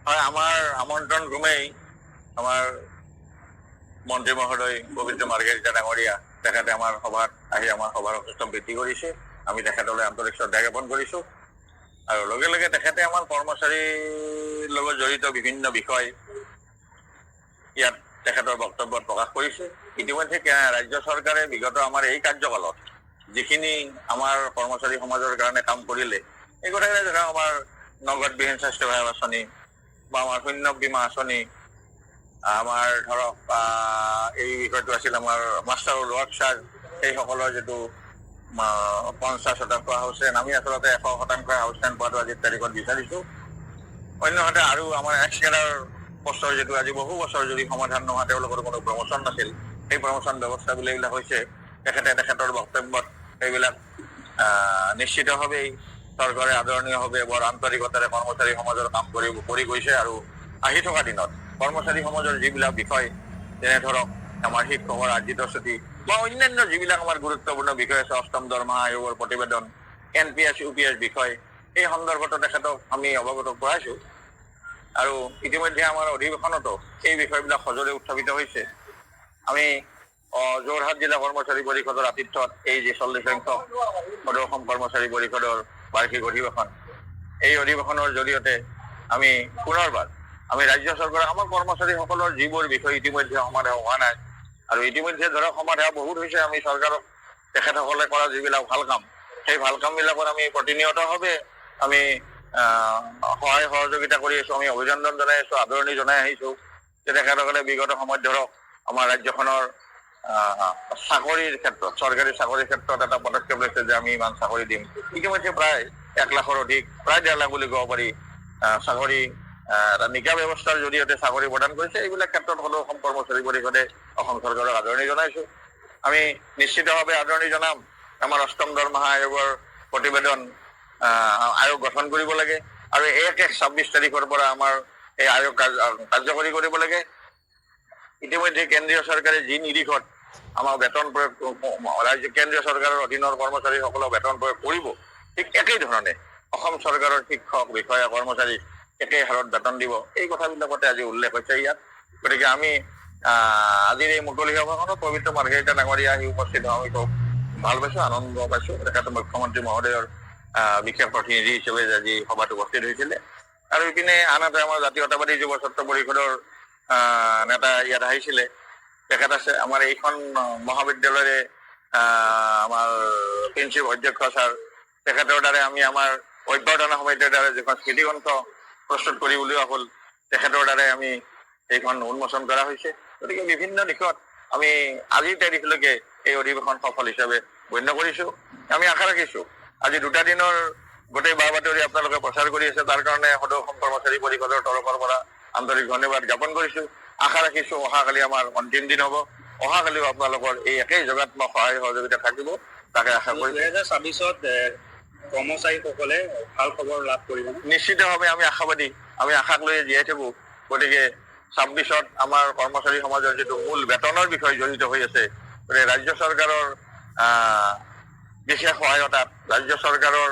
হয়, আমাৰ আমন্ত্ৰণ ক্ৰমেই আমাৰ মন্ত্ৰী মহোদয় পবিত্ৰ মাৰ্ঘেৰিটা ডাঙৰীয়া তেখেতে আমাৰ সভাত আহি আমাৰ সভাৰ অনুষ্ঠান বৃদ্ধি কৰিছে। আমি তেখেতলৈ আন্তৰিক শ্ৰদ্ধা জ্ঞাপন কৰিছোঁ। আৰু লগে লগে তেখেতে আমাৰ কৰ্মচাৰীৰ লগত জড়িত বিভিন্ন বিষয় ইয়াত তেখেতৰ বক্তব্যত প্ৰকাশ কৰিছে। ইতিমধ্যে ৰাজ্য চৰকাৰে বিগত আমাৰ এই কাৰ্যকালত যিখিনি আমাৰ কৰ্মচাৰী সমাজৰ কাৰণে কাম কৰিলে, এই কথাৰে ধৰা আমাৰ নগদবিহীন স্বাস্থ্য সেৱা আঁচনি বা আমাৰ শূন্য বীমা আঁচনি, আমাৰ ধৰক এই বিষয়টো আছিল আমাৰ মাষ্টাৰ ৱৰ্ক চাৰ্জ, সেইসকলৰ যিটো 50% হাউচ ৰেণ্ট, আমি আচলতে 100% হাউচ ৰেণ্ট পোৱাটো আজিৰ তাৰিখত বিচাৰিছোঁ। অন্যহাতে আৰু আমাৰ এক্স কেডাৰ পষ্টৰ যিটো আজি বহু বছৰ যদি সমাধান নোহোৱা তেওঁলোকৰ কোনো প্ৰমোচন নাছিল, সেই প্ৰমোচন ব্যৱস্থাবিলাক হৈছে তেখেতৰ বক্তব্যত সেইবিলাক নিশ্চিতভাৱেই চৰকাৰে আদৰণীয়ভাৱে বৰ আন্তৰিকতাৰে কৰ্মচাৰী সমাজৰ কাম কৰি গৈছে। আৰু আহি থকা দিনত কৰ্মচাৰী সমাজৰ যিবিলাক বিষয়, যেনে ধৰক আমাৰ শিক্ষকৰ আৰ্জিত ছুটি বা অন্যান্য যিবিলাক আমাৰ গুৰুত্বপূৰ্ণ বিষয় আছে, অষ্টম দৰমহা আয়োগৰ প্ৰতিবেদন, NPS UPS বিষয়, এই সন্দৰ্ভত তেখেতক আমি অৱগত কৰাইছোঁ। আৰু ইতিমধ্যে আমাৰ অধিৱেশনতো এই বিষয়বিলাক সজোৰে উত্থাপিত হৈছে। আমি যোৰহাট জিলা কৰ্মচাৰী পৰিষদৰ আতিথ্যত এই যে 40 সংখ্যক সদৌ কৰ্মচাৰী পৰিষদৰ বাৰ্ষিক অধিৱেশন, এই অধিৱেশনৰ জৰিয়তে আমি পুনৰবাৰ আমি ৰাজ্য চৰকাৰক আমাৰ কৰ্মচাৰীসকলৰ যিবোৰ বিষয় ইতিমধ্যে সমাধা হোৱা নাই, আৰু ইতিমধ্যে ধৰক সমাধা বহুত হৈছে, আমি চৰকাৰক তেখেতসকলে কৰা যিবিলাক ভাল কাম, সেই ভাল কামবিলাকৰ আমি প্ৰতিনিয়তভাৱে আমি সহায় সহযোগিতা কৰি আছোঁ, আমি অভিনন্দন জনাই আছোঁ, আদৰণি জনাই আহিছোঁ যে তেখেতসকলে বিগত সময়ত ধৰক আমাৰ ৰাজ্যখনৰ চাকৰিৰ ক্ষেত্ৰত, চৰকাৰী চাকৰিৰ ক্ষেত্ৰত এটা পদক্ষেপ লৈছে যে আমি ইমান চাকৰি দিম। ইতিমধ্যে প্ৰায় 1 লাখৰ অধিক, প্ৰায় 1.5 লাখ বুলি ক'ব পাৰি চাকৰি এটা নিকা ব্যৱস্থাৰ জৰিয়তে চাকৰি প্ৰদান কৰিছে। এইবিলাক ক্ষেত্ৰত সদৌ অসম কৰ্মচাৰী পৰিষদে অসম চৰকাৰক আদৰণি জনাইছোঁ। আমি নিশ্চিতভাৱে আদৰণি জনাম আমাৰ অষ্টম দৰমহা আয়োগৰ প্ৰতিবেদন আয়োগ গঠন কৰিব লাগে, আৰু 1/1/26 তাৰিখৰ পৰা আমাৰ এই আয়োগ কাৰ্যকৰী কৰিব লাগে। ইতিমধ্যে কেন্দ্ৰীয় চৰকাৰে যি নিৰিখত আমাৰ বেতন প্ৰয়োগ, কেন্দ্ৰীয় চৰকাৰৰ অধীনৰ কৰ্মচাৰীসকলক বেতন প্ৰয়োগ কৰিব, ঠিক একেই ধৰণে অসম চৰকাৰৰ শিক্ষক, বিষয়া, কৰ্মচাৰী একেই হাৰত বেতন দিব। এই কথাবিলাকতে আজি উল্লেখ হৈছে ইয়াত। গতিকে আমি আজিৰ এই মুকলি সভাখনত পবিত্ৰ মাৰ্ঘেৰিটা ডাঙৰীয়া আহি উপস্থিত হোৱা আমি খুব ভাল পাইছোঁ, আনন্দ পাইছোঁ। তেখেতে মুখ্যমন্ত্ৰী মহোদয়ৰ বিশেষ প্ৰতিনিধি হিচাপে আজি সভাত উপস্থিত হৈছিলে। আৰু ইপিনে আনহাতে আমাৰ জাতীয়তাবাদী যুৱ ছাত্ৰ পৰিষদৰ নেতা ইয়াত আহিছিলে, তেখেত আছে। আমাৰ এইখন মহাবিদ্যালয়ৰে আমাৰ প্ৰিন্সিপাল অধ্যক্ষ ছাৰ, তেখেতৰ দ্বাৰা আমি আমাৰ অভ্যৰ্থনা সমিতিৰ দ্বাৰা যিখন স্মৃতিগ্ৰন্থ প্ৰস্তুত কৰি উলিওৱা হ'ল, তেখেতৰ দ্বাৰাই আমি এইখন উন্মোচন কৰা হৈছে। গতিকে বিভিন্ন দিশত আমি আজিৰ তাৰিখলৈকে এই অধিৱেশন সফল হিচাপে গণ্য কৰিছোঁ। আমি আশা ৰাখিছোঁ আজি 2টা দিনৰ গোটেই বা বাতৰি আপোনালোকে প্ৰচাৰ কৰি আছে, তাৰ কাৰণে সদৌ অসম কৰ্মচাৰী পৰিষদৰ তৰফৰ পৰা আন্তৰিক ধন্যবাদ জ্ঞাপন কৰিছোঁ। আশা ৰাখিছোঁ অহাকালি আমাৰ অন্তিম দিন হ'ব, অহাকালিও আপোনালোকৰ এই একেই যোগাত্মক সহায় সহযোগিতা থাকিব, তাকে আশা কৰি 2026ত কৰ্মচাৰীসকলে ভাল খবৰ লাভ কৰিব। নিশ্চিতভাৱে আমি আশাবাদী, আমি আশাক লৈ জীয়াই থাকোঁ। গতিকে 26ত আমাৰ কৰ্মচাৰী সমাজৰ যিটো মূল বেতনৰ বিষয় জড়িত হৈ আছে, গতিকে ৰাজ্য চৰকাৰৰ বিশেষ সহায়তাত, ৰাজ্য চৰকাৰৰ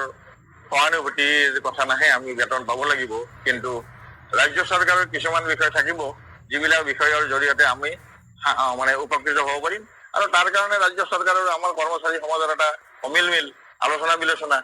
সহানুভূতিৰ কথা নাহে, আমি বেতন পাব লাগিব। কিন্তু ৰাজ্য চৰকাৰৰ কিছুমান বিষয় থাকিব যিবিলাক বিষয়ৰ জৰিয়তে আমি মানে উপকৃত হ'ব পাৰিম, আৰু তাৰ কাৰণে ৰাজ্য চৰকাৰৰ আমাৰ কৰ্মচাৰী সমাজৰ এটা অমিল আলোচনা বিলোচনা